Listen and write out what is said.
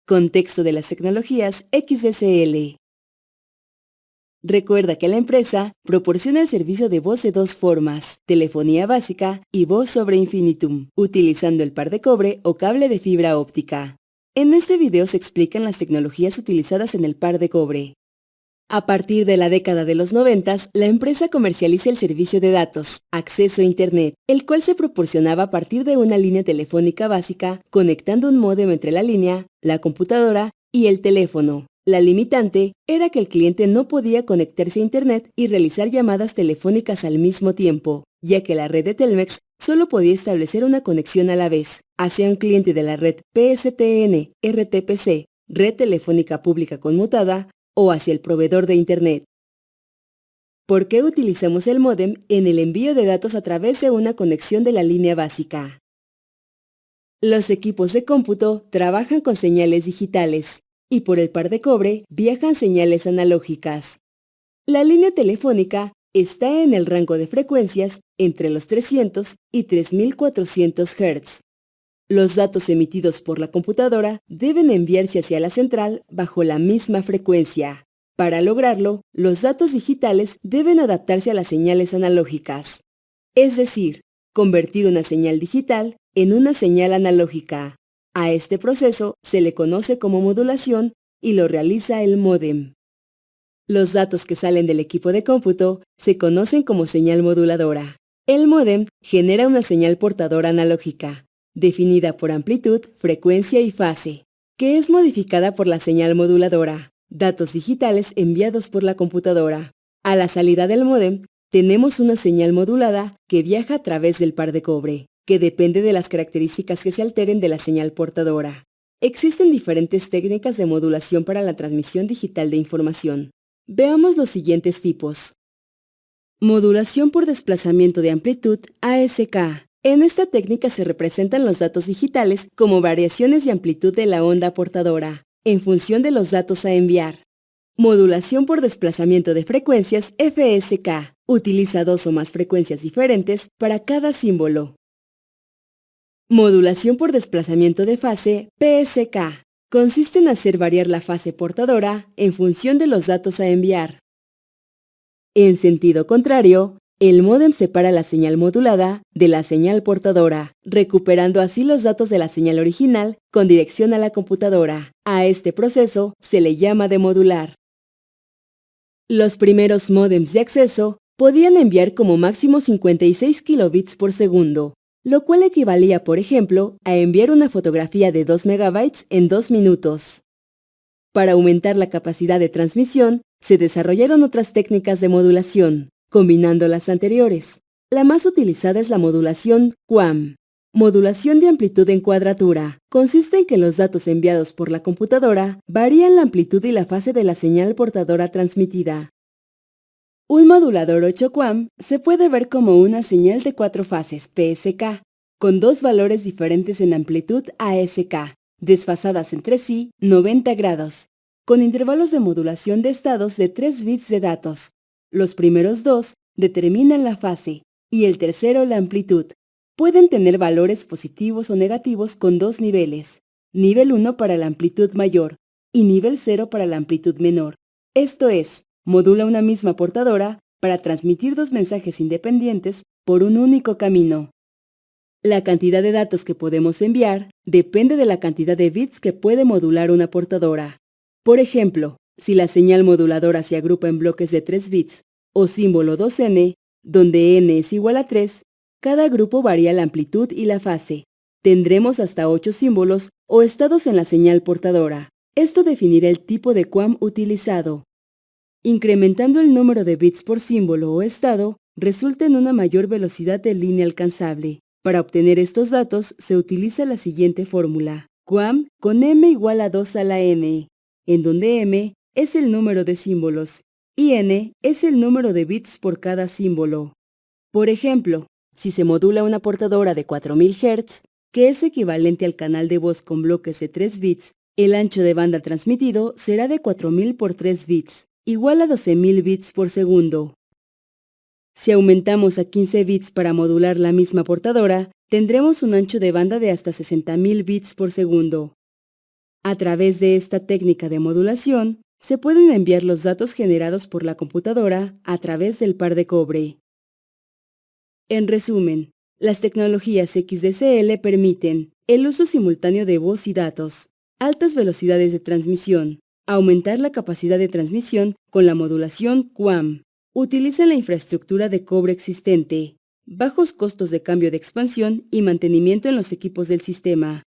Contexto de las tecnologías XDSL. Recuerda que la empresa proporciona el servicio de voz de dos formas, telefonía básica y voz sobre infinitum, utilizando el par de cobre o cable de fibra óptica. En este video se explican las tecnologías utilizadas en el par de cobre. A partir de la década de los 90, la empresa comercializa el servicio de datos, acceso a Internet, el cual se proporcionaba a partir de una línea telefónica básica, conectando un módem entre la línea, la computadora y el teléfono. La limitante era que el cliente no podía conectarse a Internet y realizar llamadas telefónicas al mismo tiempo, ya que la red de Telmex solo podía establecer una conexión a la vez, hacia un cliente de la red PSTN, RTPC, red telefónica pública conmutada, o hacia el proveedor de Internet. ¿Por qué utilizamos el módem en el envío de datos a través de una conexión de la línea básica? Los equipos de cómputo trabajan con señales digitales y por el par de cobre viajan señales analógicas. La línea telefónica está en el rango de frecuencias entre los 300 y 3400 Hz. Los datos emitidos por la computadora deben enviarse hacia la central bajo la misma frecuencia. Para lograrlo, los datos digitales deben adaptarse a las señales analógicas, es decir, convertir una señal digital en una señal analógica. A este proceso se le conoce como modulación y lo realiza el módem. Los datos que salen del equipo de cómputo se conocen como señal moduladora. El módem genera una señal portadora analógica, definida por amplitud, frecuencia y fase, que es modificada por la señal moduladora, datos digitales enviados por la computadora. A la salida del módem, tenemos una señal modulada que viaja a través del par de cobre, que depende de las características que se alteren de la señal portadora. Existen diferentes técnicas de modulación para la transmisión digital de información. Veamos los siguientes tipos. Modulación por desplazamiento de amplitud, ASK. En esta técnica se representan los datos digitales como variaciones de amplitud de la onda portadora, en función de los datos a enviar. Modulación por desplazamiento de frecuencias, FSK. Utiliza dos o más frecuencias diferentes para cada símbolo. Modulación por desplazamiento de fase, PSK. Consiste en hacer variar la fase portadora en función de los datos a enviar. En sentido contrario, el módem separa la señal modulada de la señal portadora, recuperando así los datos de la señal original con dirección a la computadora. A este proceso se le llama demodular. Los primeros módems de acceso podían enviar como máximo 56 kilobits por segundo, lo cual equivalía, por ejemplo, a enviar una fotografía de 2 megabytes en 2 minutos. Para aumentar la capacidad de transmisión, se desarrollaron otras técnicas de modulación, combinando las anteriores. La más utilizada es la modulación QAM. Modulación de amplitud en cuadratura. Consiste en que los datos enviados por la computadora varían la amplitud y la fase de la señal portadora transmitida. Un modulador 8 QAM se puede ver como una señal de 4 fases, PSK, con dos valores diferentes en amplitud ASK, desfasadas entre sí 90 grados, con intervalos de modulación de estados de 3 bits de datos. Los primeros dos determinan la fase y el tercero la amplitud. Pueden tener valores positivos o negativos con dos niveles, nivel 1 para la amplitud mayor y nivel 0 para la amplitud menor. Esto es, modula una misma portadora para transmitir dos mensajes independientes por un único camino. La cantidad de datos que podemos enviar depende de la cantidad de bits que puede modular una portadora. Por ejemplo, si la señal moduladora se agrupa en bloques de 3 bits o símbolo 2n, donde n es igual a 3, cada grupo varía la amplitud y la fase. Tendremos hasta 8 símbolos o estados en la señal portadora. Esto definirá el tipo de QAM utilizado. Incrementando el número de bits por símbolo o estado, resulta en una mayor velocidad de línea alcanzable. Para obtener estos datos se utiliza la siguiente fórmula. QAM con m igual a 2 a la n, en donde m es el número de símbolos y n es el número de bits por cada símbolo. Por ejemplo, si se modula una portadora de 4000 Hz, que es equivalente al canal de voz con bloques de 3 bits, el ancho de banda transmitido será de 4000 por 3 bits, igual a 12000 bits por segundo. Si aumentamos a 15 bits para modular la misma portadora, tendremos un ancho de banda de hasta 60000 bits por segundo. A través de esta técnica de modulación, se pueden enviar los datos generados por la computadora a través del par de cobre. En resumen, las tecnologías XDSL permiten el uso simultáneo de voz y datos, altas velocidades de transmisión, aumentar la capacidad de transmisión con la modulación QAM, utilizan la infraestructura de cobre existente, bajos costos de cambio de expansión y mantenimiento en los equipos del sistema,